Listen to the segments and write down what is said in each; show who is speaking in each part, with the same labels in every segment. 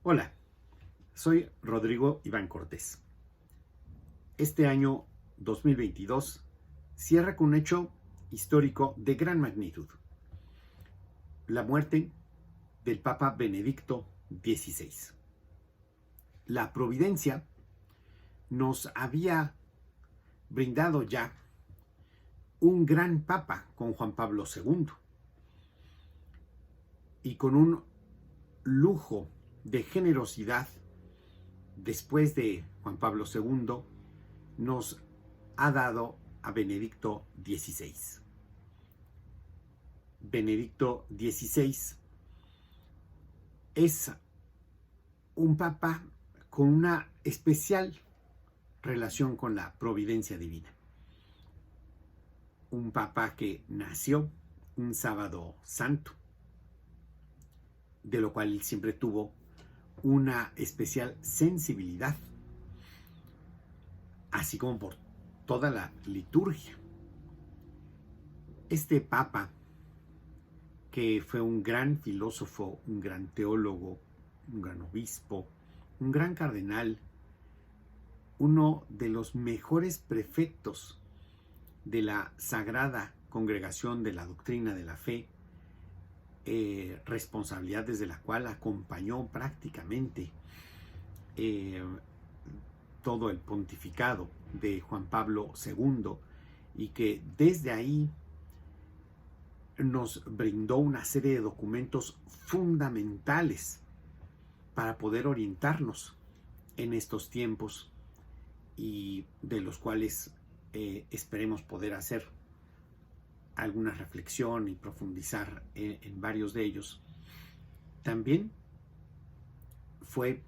Speaker 1: Hola, soy Rodrigo Iván Cortés. Este año 2022 cierra con un hecho histórico de gran magnitud: la muerte del Papa Benedicto XVI. La providencia nos había brindado ya un gran Papa con Juan Pablo II, y con un lujo de generosidad después de Juan Pablo II nos ha dado a Benedicto XVI. Benedicto XVI es un papa con una especial relación con la providencia divina. Un papa que nació un sábado santo, de lo cual él siempre tuvo una especial sensibilidad, así como por toda la liturgia. Este papa, que fue un gran filósofo, un gran teólogo, un gran obispo, un gran cardenal, uno de los mejores prefectos de la Sagrada Congregación de la Doctrina de la Fe, responsabilidad desde la cual acompañó prácticamente todo el pontificado de Juan Pablo II, y que desde ahí nos brindó una serie de documentos fundamentales para poder orientarnos en estos tiempos, y de los cuales esperemos poder hacer alguna reflexión y profundizar en varios de ellos. También fue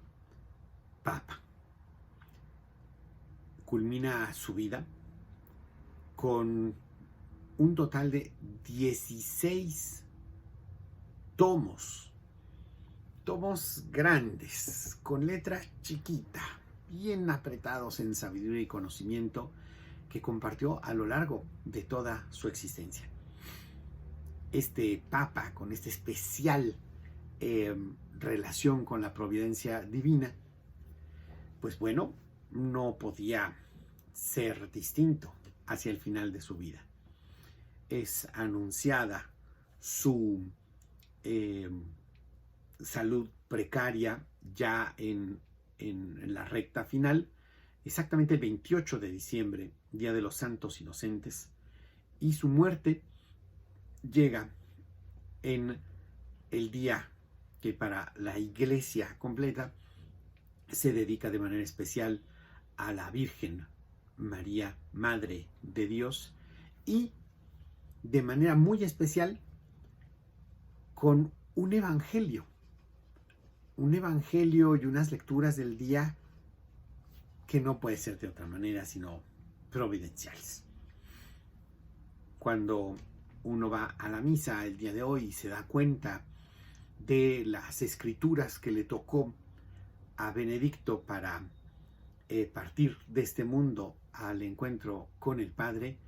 Speaker 1: papa. Culmina su vida con un total de 16 tomos grandes, con letra chiquita, bien apretados en sabiduría y conocimiento, que compartió a lo largo de toda su existencia. Este papa, con esta especial relación con la providencia divina, pues bueno, no podía ser distinto hacia el final de su vida. Es anunciada su salud precaria ya en la recta final, exactamente el 28 de diciembre, Día de los Santos Inocentes, y su muerte llega en el día que para la Iglesia completa se dedica de manera especial a la Virgen María, Madre de Dios, y de manera muy especial con un evangelio y unas lecturas del día que no puede ser de otra manera sino providenciales. Cuando uno va a la misa el día de hoy y se da cuenta de las escrituras que le tocó a Benedicto para partir de este mundo al encuentro con el Padre,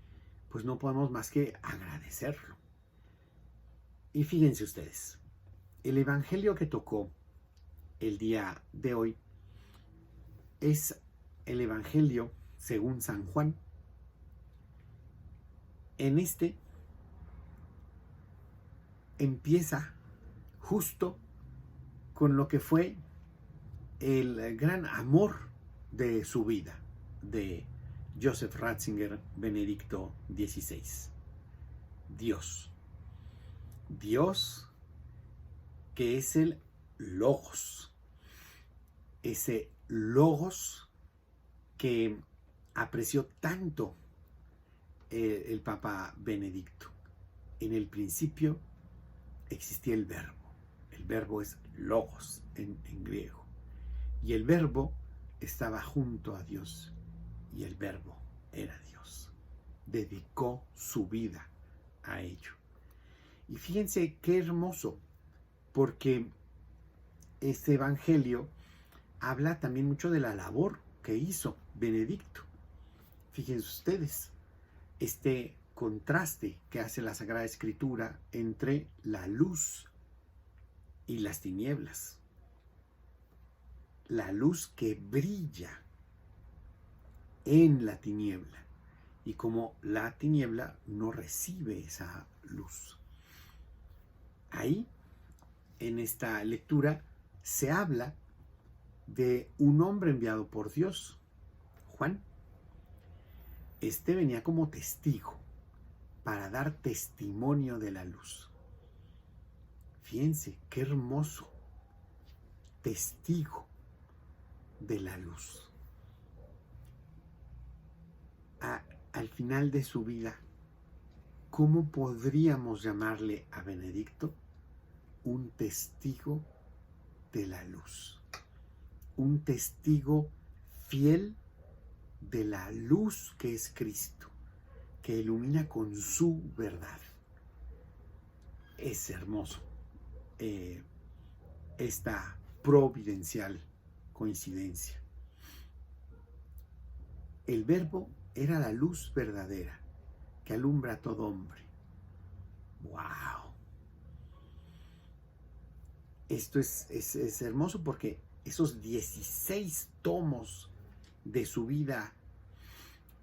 Speaker 1: pues no podemos más que agradecerlo. Y fíjense ustedes, el evangelio que tocó el día de hoy es el evangelio según San Juan. En este empieza justo con lo que fue el gran amor de su vida, de Joseph Ratzinger, Benedicto XVI. Dios que es el Logos, ese Logos que apreció tanto el Papa Benedicto. En el principio existía el verbo es Logos en griego, y el verbo estaba junto a Dios, y el verbo era Dios. Dedicó su vida a ello. Y fíjense qué hermoso, porque este evangelio habla también mucho de la labor que hizo Benedicto. Fíjense ustedes, este contraste que hace la Sagrada Escritura entre la luz y las tinieblas. la luz que brilla en la tiniebla y como la tiniebla no recibe esa luz. Ahí, en esta lectura, se habla de un hombre enviado por Dios, Juan. Este venía como testigo para dar testimonio de la luz. Fíjense, qué hermoso, testigo de la luz. Al final de su vida, ¿cómo podríamos llamarle a Benedicto? Un testigo de la luz, un testigo fiel de la luz que es Cristo, que ilumina con su verdad. Es hermoso esta providencial coincidencia. El Verbo era la luz verdadera que alumbra a todo hombre. ¡Wow! Esto es hermoso porque esos 16 tomos de su vida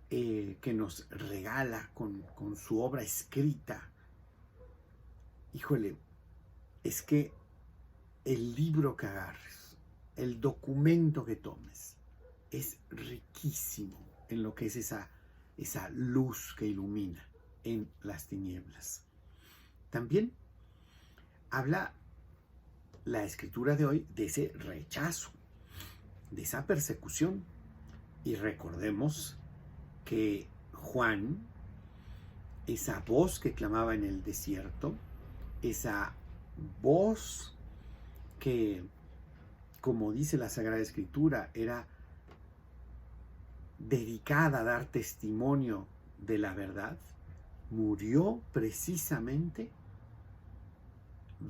Speaker 1: que nos regala con su obra escrita, híjole, es que el libro que agarres, el documento que tomes, es riquísimo en lo que es esa luz que ilumina en las tinieblas. También habla la escritura de hoy de ese rechazo, de esa persecución. Y recordemos que Juan, esa voz que clamaba en el desierto, esa voz que, como dice la Sagrada Escritura, era dedicada a dar testimonio de la verdad, murió precisamente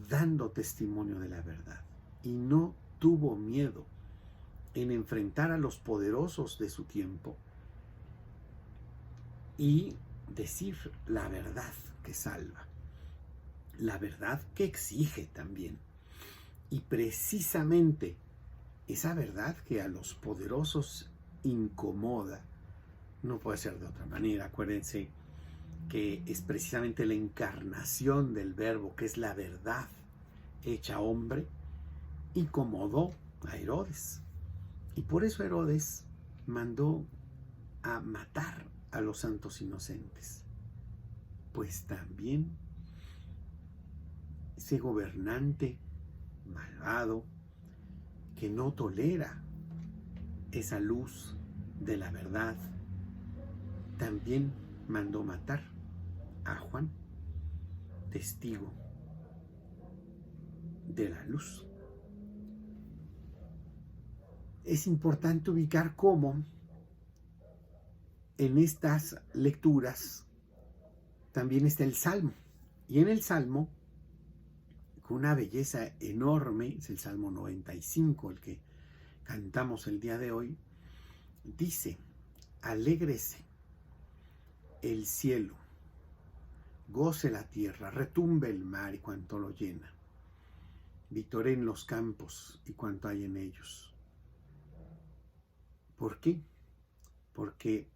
Speaker 1: dando testimonio de la verdad y no tuvo miedo en enfrentar a los poderosos de su tiempo y decir la verdad que salva, la verdad que exige también. Y precisamente esa verdad que a los poderosos incomoda, no puede ser de otra manera. Acuérdense que es precisamente la encarnación del Verbo, que es la verdad hecha hombre, incomodó a Herodes. Y por eso Herodes mandó a matar a los santos inocentes. Pues también ese gobernante malvado que no tolera esa luz de la verdad, también mandó matar a Juan, testigo de la luz. Es importante ubicar cómo en estas lecturas también está el Salmo. Y en el Salmo, con una belleza enorme, es el Salmo 95, el que cantamos el día de hoy, dice: alégrese el cielo, goce la tierra, retumbe el mar y cuanto lo llena, vitoreen los campos y cuanto hay en ellos. ¿Por qué? Porque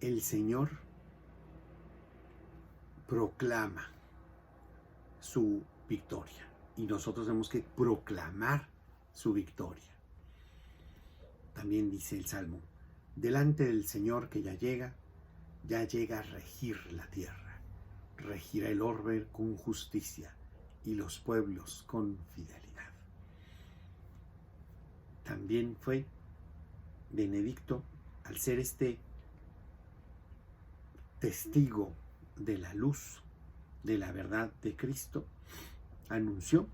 Speaker 1: el Señor proclama su victoria y nosotros tenemos que proclamar su victoria. También dice el Salmo: delante del Señor que ya llega a regir la tierra, regirá el orbe con justicia y los pueblos con fidelidad. También fue Benedicto, al ser este testigo de la luz, de la verdad de Cristo, anunció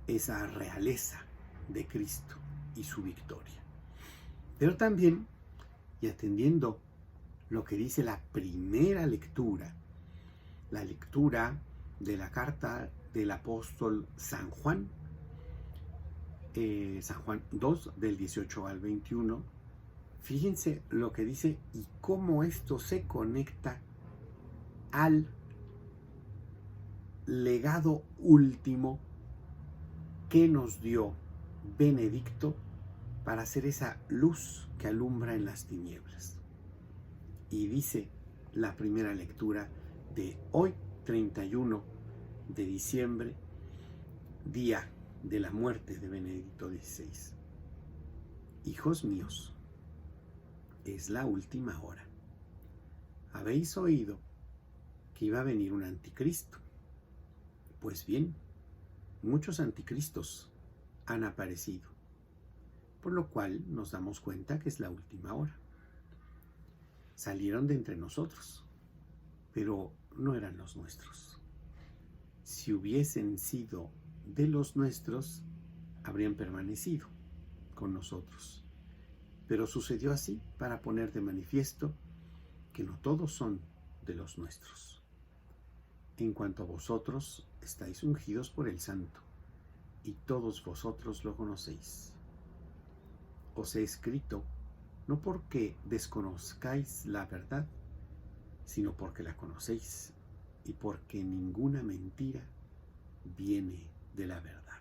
Speaker 1: esa realeza de Cristo y su victoria. Pero también, y atendiendo lo que dice la primera lectura, la lectura de la carta del apóstol San Juan, San Juan 2, del 18 al 21, fíjense lo que dice y cómo esto se conecta al legado último ¿qué nos dio Benedicto para ser esa luz que alumbra en las tinieblas? Y dice la primera lectura de hoy, 31 de diciembre, día de la muerte de Benedicto XVI. Hijos míos, es la última hora. Habéis oído que iba a venir un anticristo. Pues bien, muchos anticristos han aparecido, por lo cual nos damos cuenta que es la última hora. Salieron de entre nosotros, pero no eran los nuestros. Si hubiesen sido de los nuestros, habrían permanecido con nosotros. Pero sucedió así para poner de manifiesto que no todos son de los nuestros. En cuanto a vosotros, estáis ungidos por el Santo, y todos vosotros lo conocéis. Os he escrito no porque desconozcáis la verdad, sino porque la conocéis, y porque ninguna mentira viene de la verdad.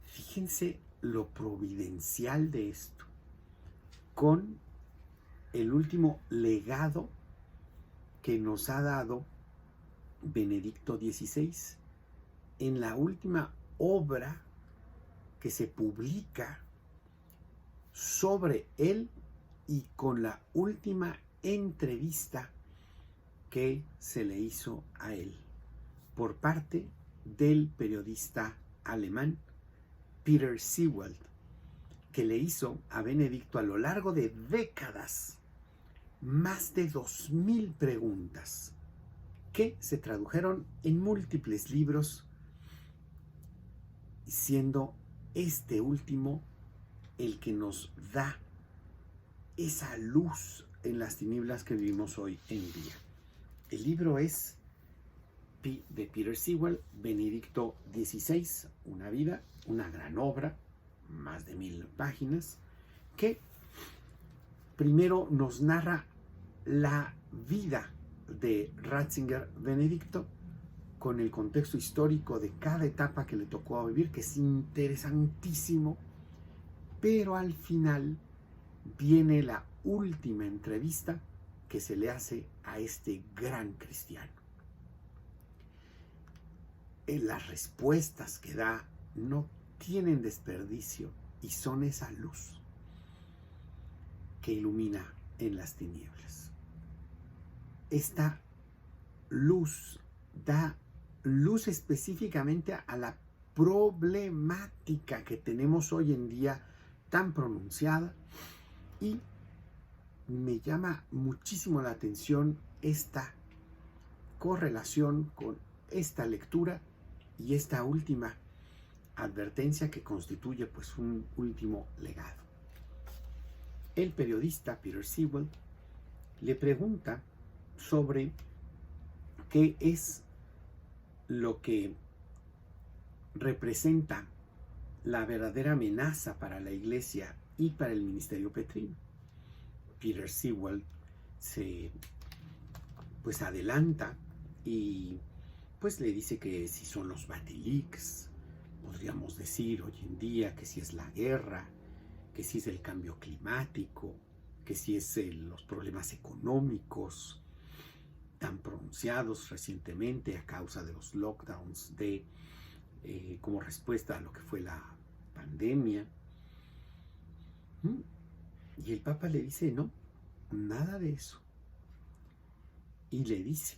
Speaker 1: Fíjense lo providencial de esto, con el último legado que nos ha dado Benedicto XVI, en la última obra que se publica sobre él y con la última entrevista que se le hizo a él por parte del periodista alemán Peter Sewald, que le hizo a Benedicto a lo largo de décadas más de 2000 preguntas que se tradujeron en múltiples libros, siendo este último el que nos da esa luz en las tinieblas que vivimos hoy en día. El libro es de Peter Sewald, Benedicto XVI, una vida, una gran obra, más de 1000 páginas, que primero nos narra la vida de Ratzinger Benedicto con el contexto histórico de cada etapa que le tocó vivir, que es interesantísimo, pero al final viene la última entrevista que se le hace a este gran cristiano. Las respuestas que da no tienen desperdicio y son esa luz que ilumina en las tinieblas. Esta luz da luz específicamente a la problemática que tenemos hoy en día tan pronunciada, y me llama muchísimo la atención esta correlación con esta lectura y esta última advertencia que constituye pues un último legado. El periodista Peter Sewald le pregunta sobre qué es lo que representa la verdadera amenaza para la Iglesia y para el ministerio petrino. Peter Sewald se pues adelanta y pues le dice que si son los Batilics, podríamos decir hoy en día que si es la guerra, que si es el cambio climático, que si es los problemas económicos tan pronunciados recientemente a causa de los lockdowns como respuesta a lo que fue la pandemia. Y el Papa le dice, no, nada de eso. Y le dice,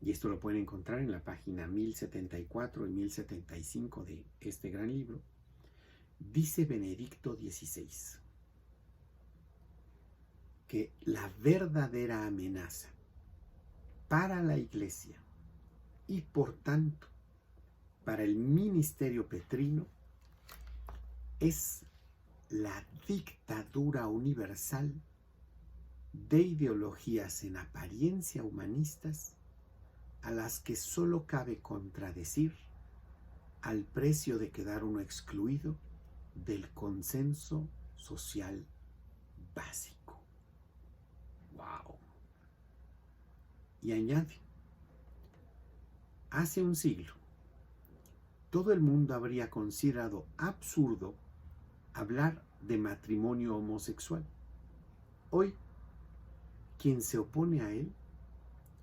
Speaker 1: y esto lo pueden encontrar en la página 1074 y 1075 de este gran libro, dice Benedicto XVI que la verdadera amenaza para la Iglesia y por tanto para el ministerio petrino es la dictadura universal de ideologías en apariencia humanistas a las que solo cabe contradecir al precio de quedar uno excluido del consenso social básico. ¡Wow! Y añade, hace un siglo, todo el mundo habría considerado absurdo hablar de matrimonio homosexual. Hoy, quien se opone a él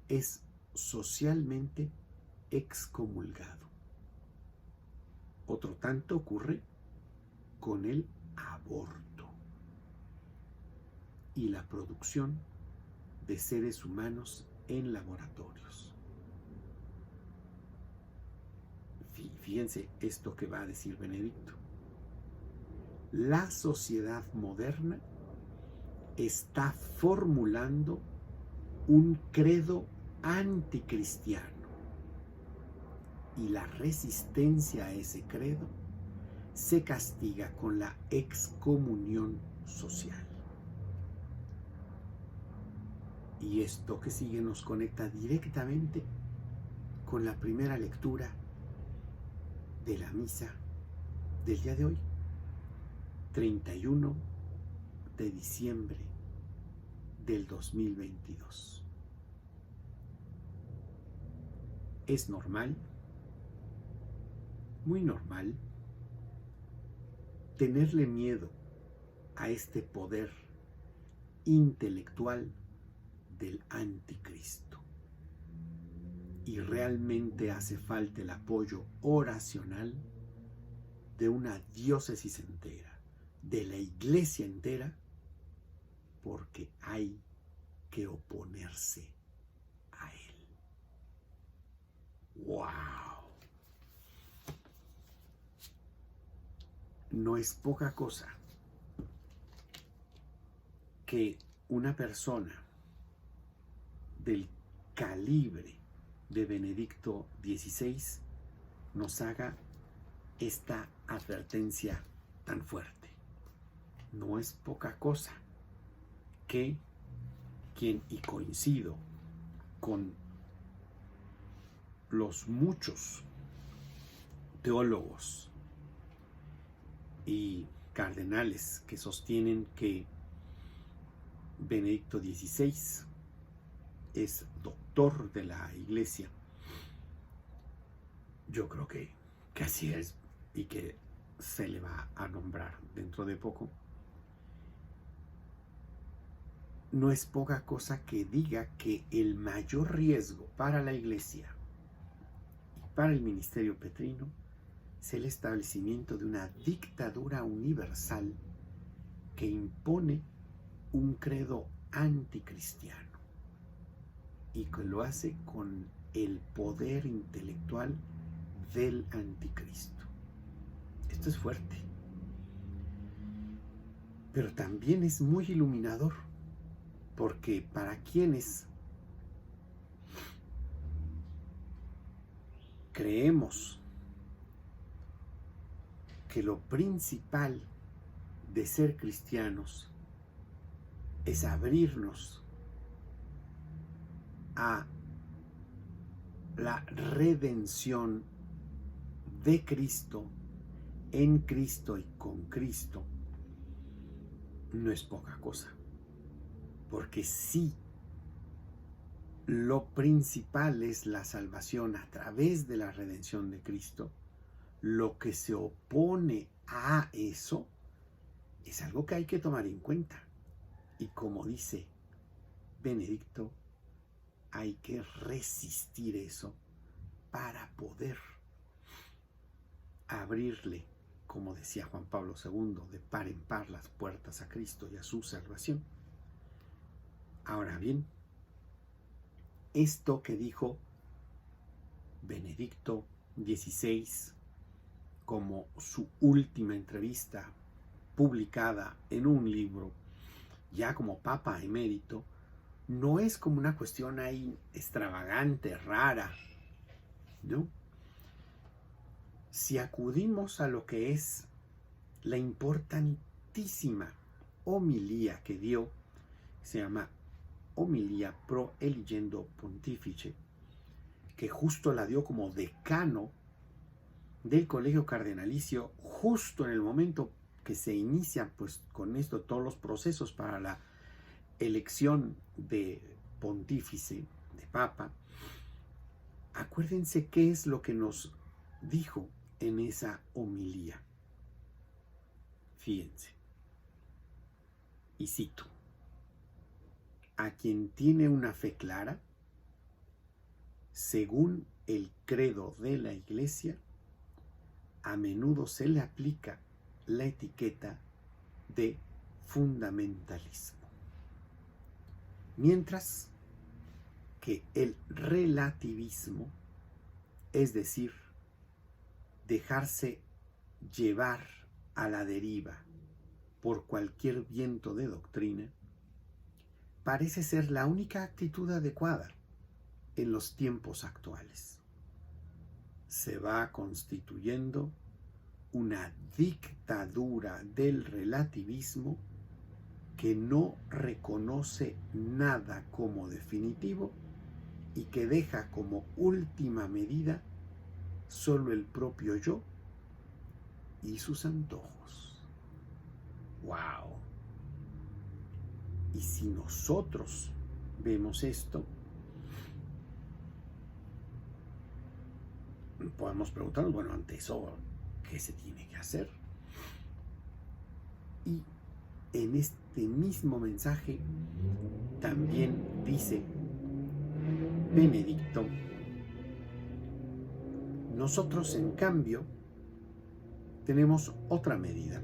Speaker 1: es socialmente excomulgado. Otro tanto ocurre con el aborto y la producción de seres humanos en laboratorios. Fíjense esto que va a decir Benedicto. La sociedad moderna está formulando un credo anticristiano y la resistencia a ese credo se castiga con la excomunión social. Y esto que sigue nos conecta directamente con la primera lectura de la misa del día de hoy, 31 de diciembre del 2022. Es normal, muy normal, tenerle miedo a este poder intelectual del anticristo. Y realmente hace falta el apoyo oracional de una diócesis entera, de la iglesia entera, porque hay que oponerse a él. ¡Wow! No es poca cosa que una persona del calibre de Benedicto XVI nos haga esta advertencia tan fuerte. No es poca cosa que quien, y coincido con los muchos teólogos y cardenales que sostienen que Benedicto XVI es doctor de la Iglesia, yo creo que así es y que se le va a nombrar dentro de poco. No es poca cosa que diga que el mayor riesgo para la Iglesia y para el ministerio petrino es el establecimiento de una dictadura universal que impone un credo anticristiano y que lo hace con el poder intelectual del anticristo. Esto es fuerte, pero también es muy iluminador, porque para quienes creemos que lo principal de ser cristianos es abrirnos a la redención de Cristo, en Cristo y con Cristo, no es poca cosa. Porque sí, lo principal es la salvación a través de la redención de Cristo. Lo que se opone a eso es algo que hay que tomar en cuenta. Y como dice Benedicto, hay que resistir eso para poder abrirle, como decía Juan Pablo II, de par en par las puertas a Cristo y a su salvación. Ahora bien, esto que dijo Benedicto XVI como su última entrevista publicada en un libro, ya como Papa emérito, no es como una cuestión ahí extravagante, rara, ¿no? Si acudimos a lo que es la importantísima homilía que dio, se llama Homilía Pro Eligendo Pontifice, que justo la dio como decano del Colegio Cardenalicio, justo en el momento que se inician pues con esto todos los procesos para la elección de pontífice, de papa. Acuérdense qué es lo que nos dijo en esa homilía. Fíjense, y cito: a quien tiene una fe clara, según el credo de la Iglesia, a menudo se le aplica la etiqueta de fundamentalismo, mientras que el relativismo, es decir, dejarse llevar a la deriva por cualquier viento de doctrina, parece ser la única actitud adecuada en los tiempos actuales. Se va constituyendo una dictadura del relativismo que no reconoce nada como definitivo y que deja como última medida solo el propio yo y sus antojos. ¡Wow! Y si nosotros vemos esto, podemos preguntarnos, bueno, ante eso, ¿qué se tiene que hacer? Y en este mismo mensaje también dice Benedicto: nosotros, en cambio, tenemos otra medida: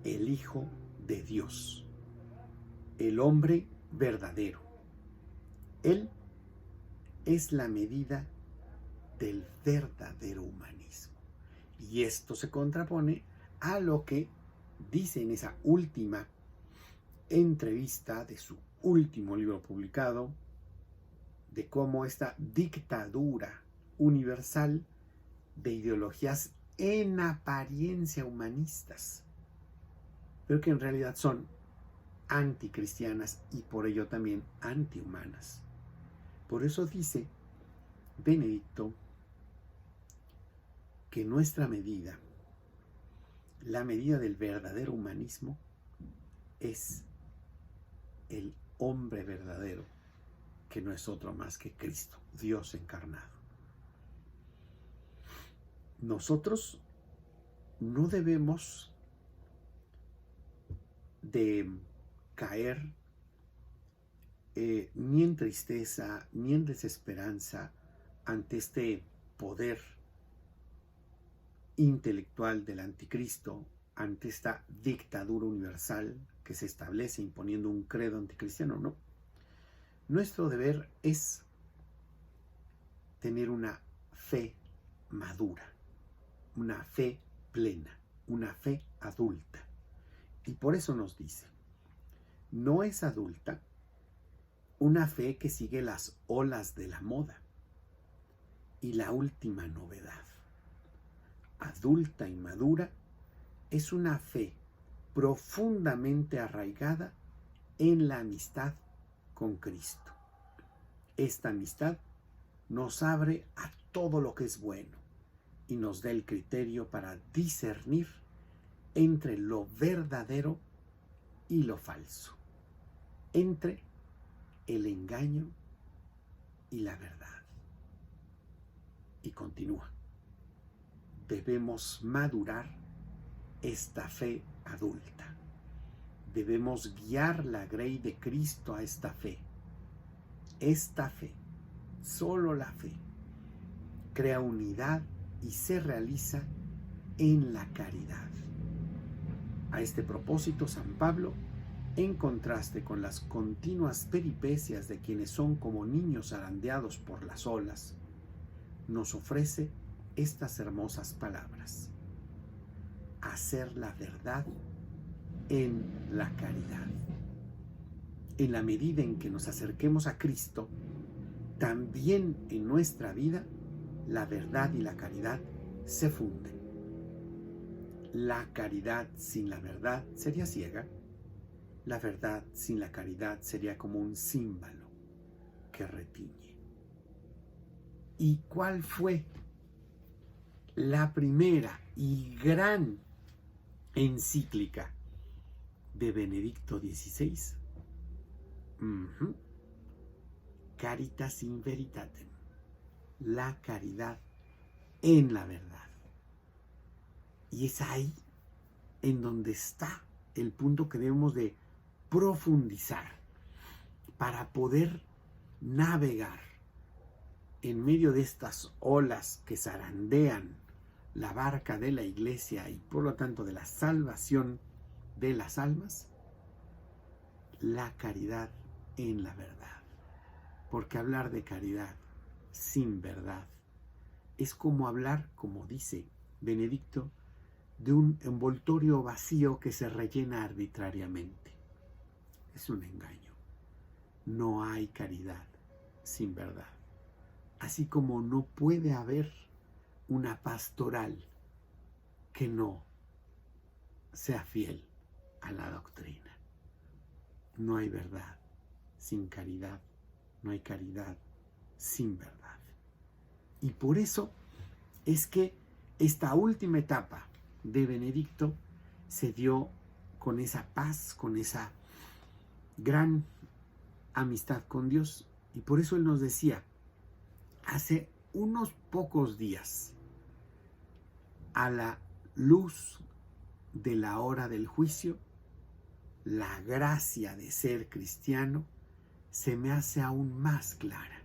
Speaker 1: el Hijo de Dios, el hombre verdadero. Él es la medida del verdadero humanismo. Y esto se contrapone a lo que dice en esa última entrevista de su último libro publicado, de cómo esta dictadura universal de ideologías en apariencia humanistas, pero que en realidad son anticristianas y por ello también antihumanas. Por eso dice Benedicto que nuestra medida, la medida del verdadero humanismo, es el hombre verdadero, que no es otro más que Cristo, Dios encarnado. Nosotros no debemos de caer ni en tristeza ni en desesperanza ante este poder intelectual del anticristo, ante esta dictadura universal que se establece imponiendo un credo anticristiano. No. Nuestro deber es tener una fe madura, una fe plena, una fe adulta. Y por eso nos dice: no es adulta una fe que sigue las olas de la moda y la última novedad. Adulta y madura es una fe profundamente arraigada en la amistad con Cristo. Esta amistad nos abre a todo lo que es bueno y nos da el criterio para discernir entre lo verdadero y lo falso, entre el engaño y la verdad. Y continúa: debemos madurar esta fe adulta. Debemos guiar la grey de Cristo a esta fe. Esta fe, solo la fe, crea unidad y se realiza en la caridad. A este propósito, San Pablo, en contraste con las continuas peripecias de quienes son como niños zarandeados por las olas, nos ofrece estas hermosas palabras: hacer la verdad en la caridad. En la medida en que nos acerquemos a Cristo, también en nuestra vida la verdad y la caridad se funden. La caridad sin la verdad sería ciega. La verdad sin la caridad sería como un címbalo que retiñe. ¿Y cuál fue la primera y gran encíclica de Benedicto XVI? Caritas in Veritatem, la caridad en la verdad. Y es ahí en donde está el punto que debemos de profundizar para poder navegar en medio de estas olas que zarandean la barca de la iglesia y por lo tanto de la salvación de las almas, la caridad en la verdad. Porque hablar de caridad sin verdad es como hablar, como dice Benedicto, de un envoltorio vacío que se rellena arbitrariamente. Es un engaño. No hay caridad sin verdad. Así como no puede haber una pastoral que no sea fiel a la doctrina. No hay verdad sin caridad. No hay caridad sin verdad. Y por eso es que esta última etapa de Benedicto se dio con esa paz, con esa gran amistad con Dios. Y por eso él nos decía, hace unos pocos días, a la luz de la hora del juicio, la gracia de ser cristiano se me hace aún más clara.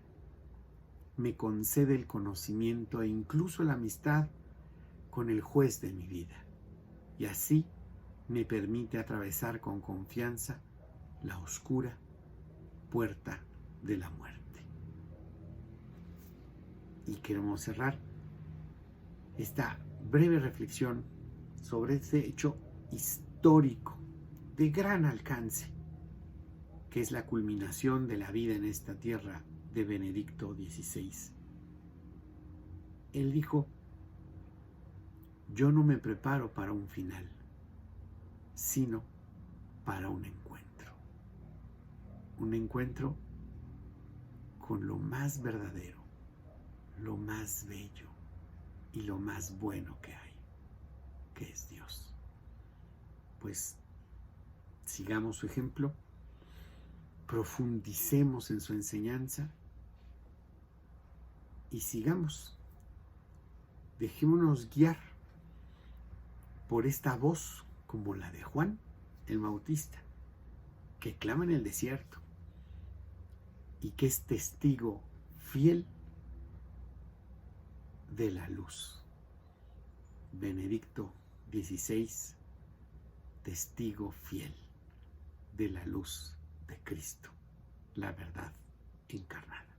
Speaker 1: Me concede el conocimiento e incluso la amistad con el juez de mi vida, y así me permite atravesar con confianza la oscura puerta de la muerte. Y queremos cerrar esta breve reflexión sobre este hecho histórico de gran alcance, que es la culminación de la vida en esta tierra de Benedicto XVI. Él dijo: yo no me preparo para un final, sino para un encuentro. Un encuentro con lo más verdadero, lo más bello y lo más bueno que hay, que es Dios. Pues sigamos su ejemplo, profundicemos en su enseñanza y sigamos. Dejémonos guiar por esta voz como la de Juan el Bautista, que clama en el desierto y que es testigo fiel de la luz. Benedicto XVI, testigo fiel de la luz de Cristo, la verdad encarnada.